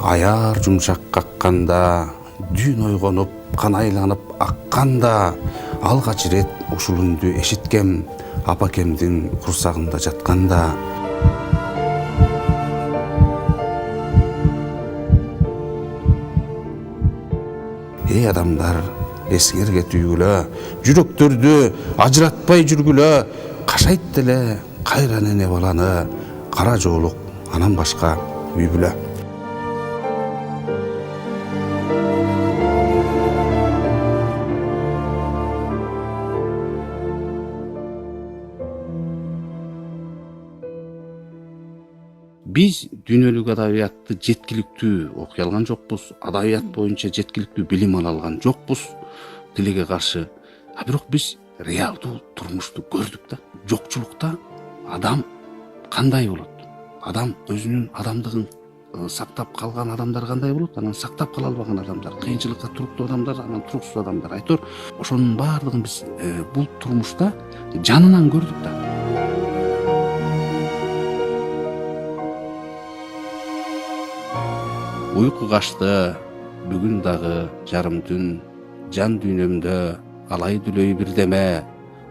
аяр жумшак какканда, дүйн ойгонуп, кан айланып акканда, алгач ирет ушул үндү эшиткем, апакемдин курсагында жатканда. Эй адамдар, эсиңерге түйгүлө, жүрөктөрдү ажыратпай жүргүлө, кашайт деле кайра нене баланы, кара жоолук анан башка үй бүлө. Биз дүйнөлүк адабиятты жеткиликтүү окуй алган жокпуз, адабият боюнча жеткиликтүү билим ала алган жокпуз тилге каршы. А бирок биз реалдуу турмушту көрдүк да. Жокчулукта адам кандай болот? Адам өзүнүн адамдыгын сактап калган адамдар кандай болот? Анан сактап кала албаган адамдар, кыйынчылыкка туруктуу адамдар, анан туруксуз адамдар. Айтор, ошонун баардыгын биз бул турмушта жанынан көрдүк да. Uyku kaçtı, bugün dağı jarım tün, can dünyümde alay dülöy bir deme,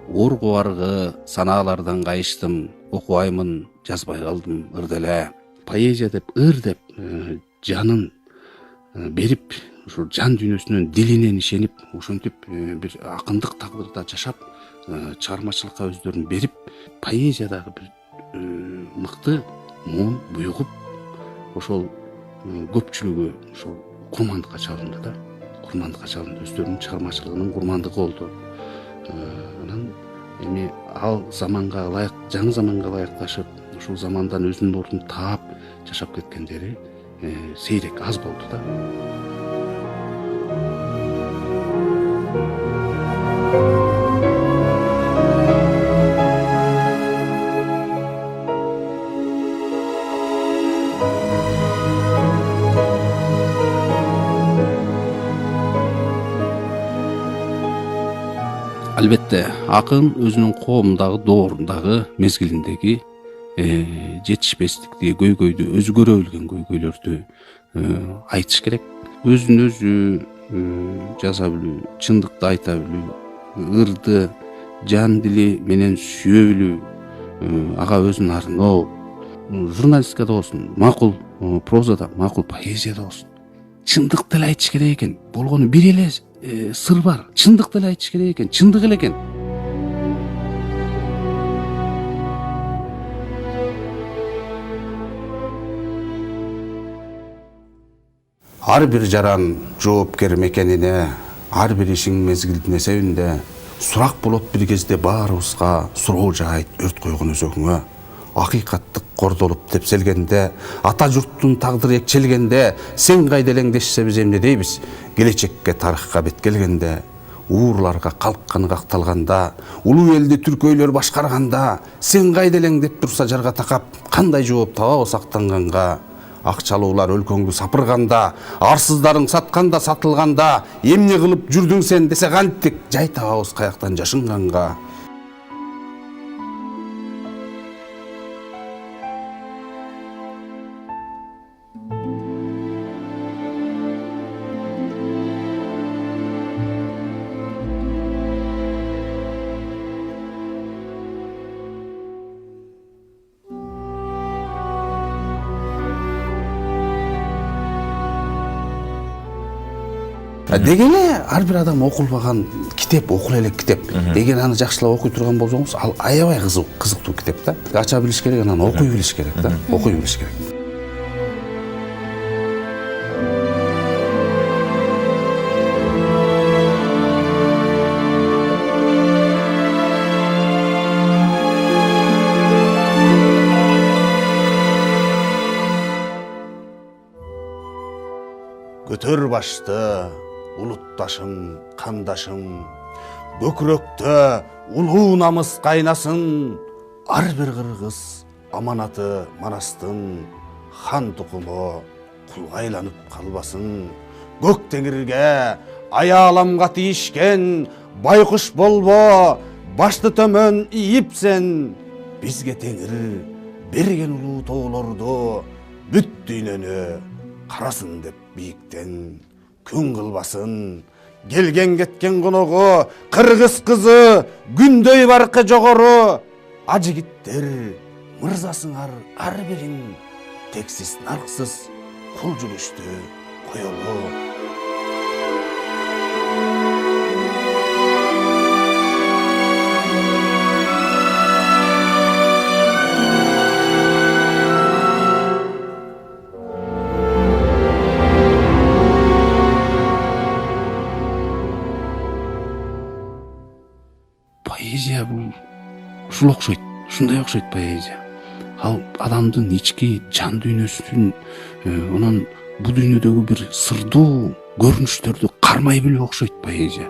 uğur kuvargı sanalardan kayıştım, okuaymın жазбай kaldım ırdele. Поэзия деп, ыр деп, жанын берип, ушул жан дүйнөсүнүн дилинен ишенип, ошентип бир акындык тагдырда жашап, чыгармачылыкка өздөрүн берип, поэзиядагы бир мыкты муун буйгуп, ошол көпчүлүгү ошол курмандыкка чалынды да. Курмандыкка чалынды, өздөрүнүн чыгармачылыгынын курмандыгы болду. Анан эми ал заманга ылайык, жаңы заманга ылайыкташып, ушул замандан өзүнүн ордун таап жашап кеткендери сейрек, аз болду да. Albatta, akın özünün koğumdagı, doğrundagı, mezgilindegi жетишпестикти, көйгөйдү, өзү көрө билген көйгөйлөрдү айтыш керек. Өзүн өзү жаза билүү, чындыкты айта билүү, ырды, жан дили менен сүйө билүү, ага өзүн арноо, журналистикада болсун, макул прозада, макул поэзияда болсун. Чындыкты эле айтыш керек экен. Болгону бир эле сыр бар. Чындыкты эле айтыш керек экен, чындык эле экен. Ар бир жаран жоопкер мекенине, ар бир ишиң мезгилдин эсебинде, сурак болот бир кезде баарыбызга суроо жаайт өрт койгон өзөгүңө. Акыйкаттык кордолуп тепселгенде, ата журттун тагдыры экчелгенде, сен кайда элең дешсе биз эмне дейбиз? Келечекке, тарыхка бет келгенде, уурларга калкканы какталганда, улуу элди түркөйлөр башкарганда, сен кайда элең деп турса жарга такап, кандай жооп табабыз актанганга? Акчалуулар өлкөңдү сапырганда, арсыздарың сатканда, сатылганда, эмне кылып жүрдүң сен десе канттик, жай табабыз каяктан жашынганга? Дегене ар бир адам окулбаган китеп, окула элек китеп деген аны жакшылап окуй турган болсоңуз, ал аябай кызыктуу китеп да. Ача билиш керек, анан окуй билиш керек да. Окуй билиш керек. Көтөр башты, улутташым, кандашым, көкүрөктө улуу намыс кайнасын, ар бир кыргыз аманаты манастын, хан тукуму кулга айланып калбасын. Көк теңирге аяламга тийишкен байкуш болбо, башты төмөн ийипсен, бизге теңир берген улуу тоолорду бүт дүйнөнү карасын деп бийиктен күн кылбасын. Келген кеткен коного кыргыз кызы күндөй баркы жогору. Ажигиттер мырзасыңар ар бирин тексиз нарксыз кул жүрүштү коелу. Поэзия бул ушул окшойт, ушундай окшойт поэзия. Ал адамдын ички жан дүйнөсүн, анан бул дүйнөдөгү бир сырдуу көрүнүштөрдү кармай билип окшойт поэзия.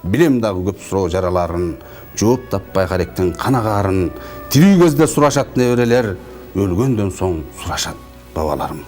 Билем дагы көп суроо жараларын, жооп таппай каректен канагаарын, тирүү кезде сурашат неберелер, өлгөндөн соң сурашат бабаларым.